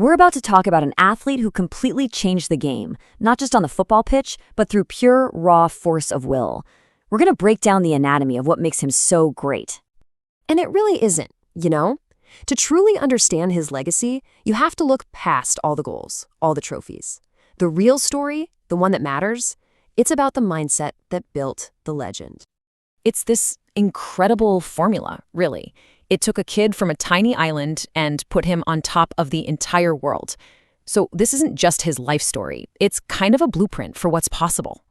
We're about to talk about an athlete who completely changed the game, not just on the football pitch, but through pure, raw force of will. We're going to break down the anatomy of what makes him so great. And it really isn't, you know? To truly understand his legacy, you have to look past all the goals, all the trophies. The real story, the one that matters, it's about the mindset that built the legend. It's this incredible formula, really. It took a kid from a tiny island and put him on top of the entire world. So this isn't just his life story. It's kind of a blueprint for what's possible.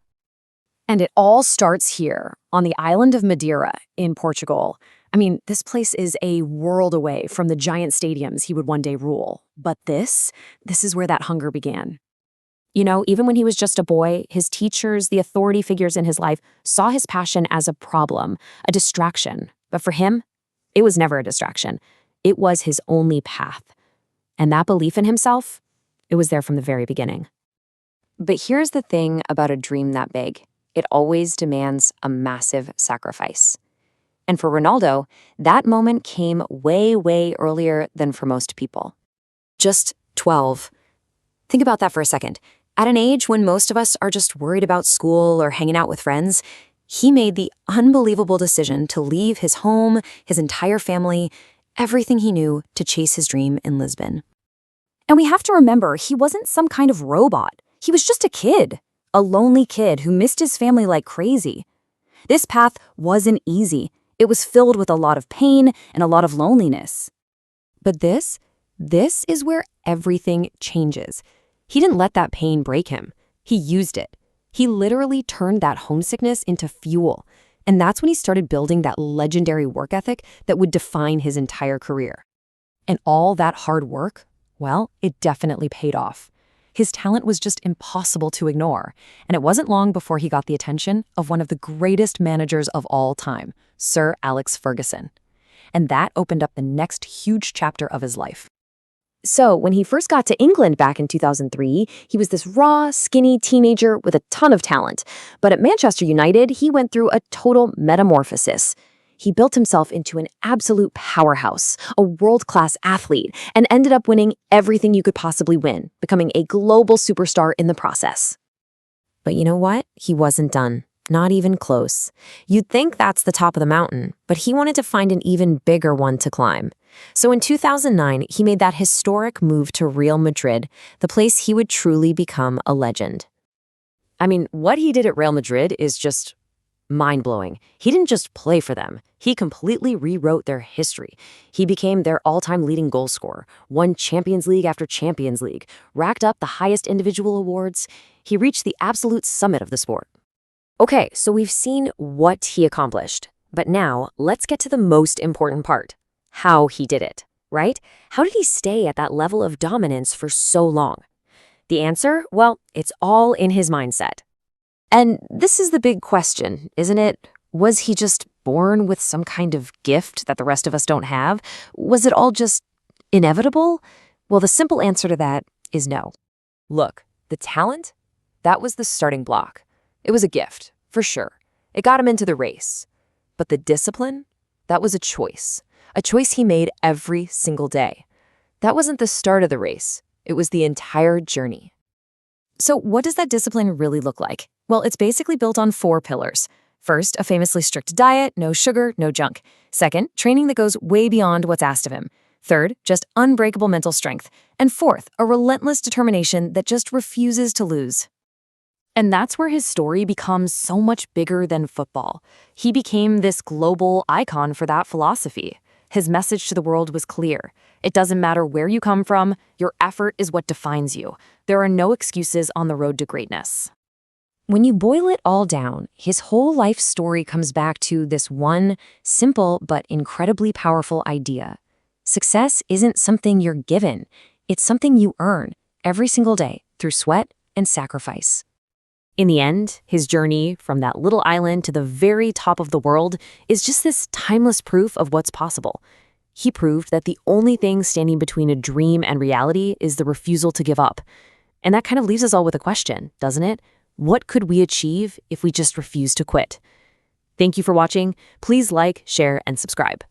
And it all starts here, on the island of Madeira in Portugal. I mean, this place is a world away from the giant stadiums he would one day rule. But this is where that hunger began. You know, even when he was just a boy, his teachers, the authority figures in his life, saw his passion as a problem, a distraction. But for him, it was never a distraction. It was his only path. And that belief in himself, it was there from the very beginning. But here's the thing about a dream that big. It always demands a massive sacrifice. And for Ronaldo, that moment came way, way earlier than for most people. Just 12. Think about that for a second. At an age when most of us are just worried about school or hanging out with friends, he made the unbelievable decision to leave his home, his entire family, everything he knew to chase his dream in Lisbon. And we have to remember, he wasn't some kind of robot. He was just a kid, a lonely kid who missed his family like crazy. This path wasn't easy. It was filled with a lot of pain and a lot of loneliness. But this is where everything changes. He didn't let that pain break him. He used it. He literally turned that homesickness into fuel. And that's when he started building that legendary work ethic that would define his entire career. And all that hard work, well, it definitely paid off. His talent was just impossible to ignore. And it wasn't long before he got the attention of one of the greatest managers of all time, Sir Alex Ferguson. And that opened up the next huge chapter of his life. So when he first got to England back in 2003, he was this raw, skinny teenager with a ton of talent. But at Manchester United, he went through a total metamorphosis. He built himself into an absolute powerhouse, a world-class athlete, and ended up winning everything you could possibly win, becoming a global superstar in the process. But you know what? He wasn't done. Not even close. You'd think that's the top of the mountain, but he wanted to find an even bigger one to climb. So in 2009, he made that historic move to Real Madrid, the place he would truly become a legend. I mean, what he did at Real Madrid is just mind-blowing. He didn't just play for them. He completely rewrote their history. He became their all-time leading goal scorer, won Champions League after Champions League, racked up the highest individual awards. He reached the absolute summit of the sport. Okay, so we've seen what he accomplished. But now, let's get to the most important part. How he did it, right? How did he stay at that level of dominance for so long? The answer? Well, it's all in his mindset. And this is the big question, isn't it? Was he just born with some kind of gift that the rest of us don't have? Was it all just inevitable? Well, the simple answer to that is no. Look, the talent, that was the starting block. It was a gift, for sure. It got him into the race. But the discipline, that was a choice he made every single day. That wasn't the start of the race. It was the entire journey. So what does that discipline really look like? Well, it's basically built on 4 pillars. First, a famously strict diet, no sugar, no junk. Second, training that goes way beyond what's asked of him. Third, just unbreakable mental strength. And fourth, a relentless determination that just refuses to lose. And that's where his story becomes so much bigger than football. He became this global icon for that philosophy. His message to the world was clear. It doesn't matter where you come from, your effort is what defines you. There are no excuses on the road to greatness. When you boil it all down, his whole life story comes back to this one simple but incredibly powerful idea. Success isn't something you're given. It's something you earn every single day through sweat and sacrifice. In the end, his journey from that little island to the very top of the world is just this timeless proof of what's possible. He proved that the only thing standing between a dream and reality is the refusal to give up. And that kind of leaves us all with a question, doesn't it? What could we achieve if we just refuse to quit? Thank you for watching. Please like, share, and subscribe.